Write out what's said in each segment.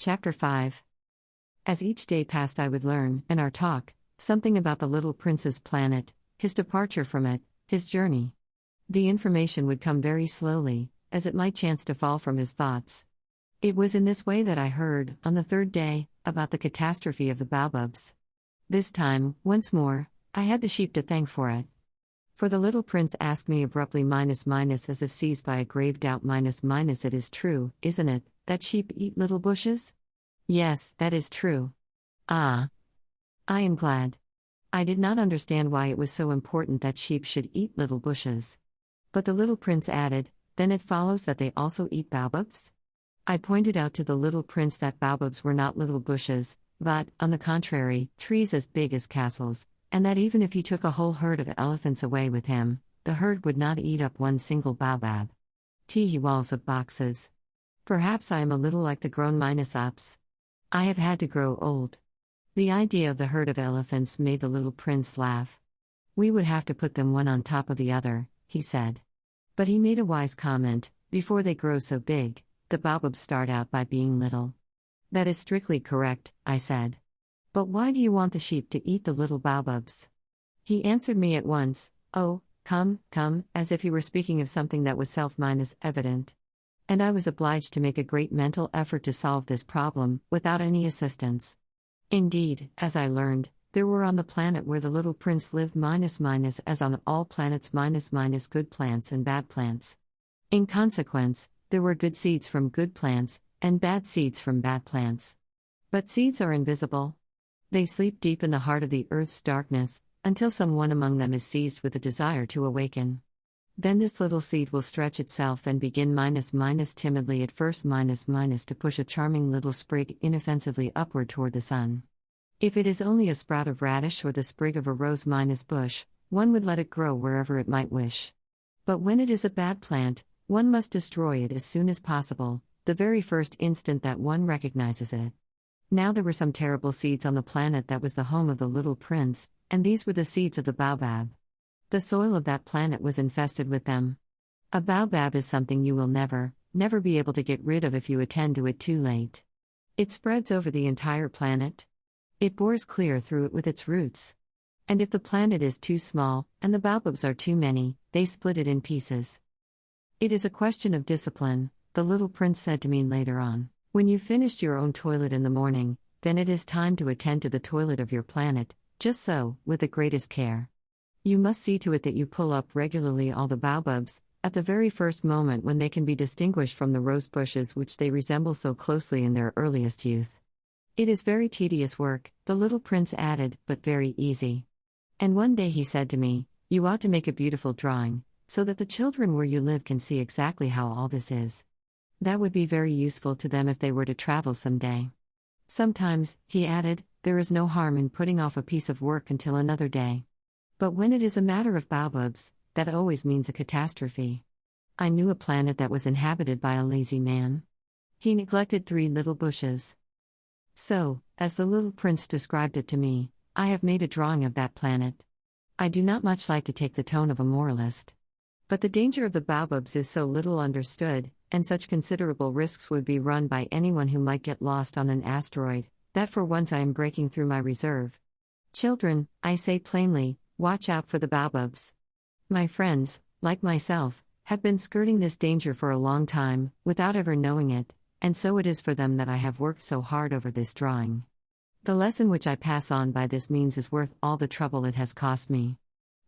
Chapter 5. As each day passed, I would learn, in our talk, something about the little prince's planet, his departure from it, his journey. The information would come very slowly, as it might chance to fall from his thoughts. It was in this way that I heard, on the third day, about the catastrophe of the baobabs. This time, once more, I had the sheep to thank for it. For the little prince asked me abruptly as if seized by a grave doubt it is true, isn't it, that sheep eat little bushes? Yes, that is true. Ah. I am glad. I did not understand why it was so important that sheep should eat little bushes. But the little prince added, then it follows that they also eat baobabs? I pointed out to the little prince that baobabs were not little bushes, but, on the contrary, trees as big as castles, and that even if he took a whole herd of elephants away with him, the herd would not eat up one single baobab. Tee walls of boxes. Perhaps I am a little like the grown-ups. I have had to grow old. The idea of the herd of elephants made the little prince laugh. We would have to put them one on top of the other, he said. But he made a wise comment, before they grow so big, the baobabs start out by being little. That is strictly correct, I said. But why do you want the sheep to eat the little baobabs? He answered me at once, oh, come, as if he were speaking of something that was self-evident. And I was obliged to make a great mental effort to solve this problem, without any assistance. Indeed, as I learned, there were on the planet where the little prince lived as on all planets good plants and bad plants. In consequence, there were good seeds from good plants, and bad seeds from bad plants. But seeds are invisible. They sleep deep in the heart of the earth's darkness, until someone among them is seized with a desire to awaken. Then this little seed will stretch itself and begin timidly at first to push a charming little sprig inoffensively upward toward the sun. If it is only a sprout of radish or the sprig of a rose bush, one would let it grow wherever it might wish. But when it is a bad plant, one must destroy it as soon as possible, the very first instant that one recognizes it. Now there were some terrible seeds on the planet that was the home of the little prince, and these were the seeds of the baobab. The soil of that planet was infested with them. A baobab is something you will never be able to get rid of if you attend to it too late. It spreads over the entire planet. It bores clear through it with its roots. And if the planet is too small, and the baobabs are too many, they split it in pieces. It is a question of discipline, the little prince said to me later on. When you've finished your own toilet in the morning, then it is time to attend to the toilet of your planet, just so, with the greatest care. You must see to it that you pull up regularly all the baobabs, at the very first moment when they can be distinguished from the rose bushes which they resemble so closely in their earliest youth. It is very tedious work, the little prince added, but very easy. And one day he said to me, you ought to make a beautiful drawing, so that the children where you live can see exactly how all this is. That would be very useful to them if they were to travel someday. Sometimes, he added, there is no harm in putting off a piece of work until another day. But when it is a matter of baobabs, that always means a catastrophe. I knew a planet that was inhabited by a lazy man. He neglected 3 little bushes. So, as the little prince described it to me, I have made a drawing of that planet. I do not much like to take the tone of a moralist. But the danger of the baobabs is so little understood, and such considerable risks would be run by anyone who might get lost on an asteroid, that for once I am breaking through my reserve. Children, I say plainly, watch out for the baobabs. My friends, like myself, have been skirting this danger for a long time, without ever knowing it, and so it is for them that I have worked so hard over this drawing. The lesson which I pass on by this means is worth all the trouble it has cost me.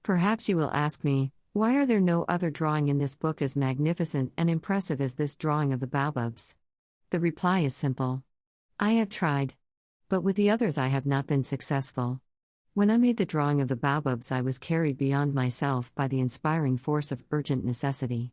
Perhaps you will ask me, why are there no other drawing in this book as magnificent and impressive as this drawing of the baobabs? The reply is simple. I have tried. But with the others I have not been successful. When I made the drawing of the baobabs I was carried beyond myself by the inspiring force of urgent necessity.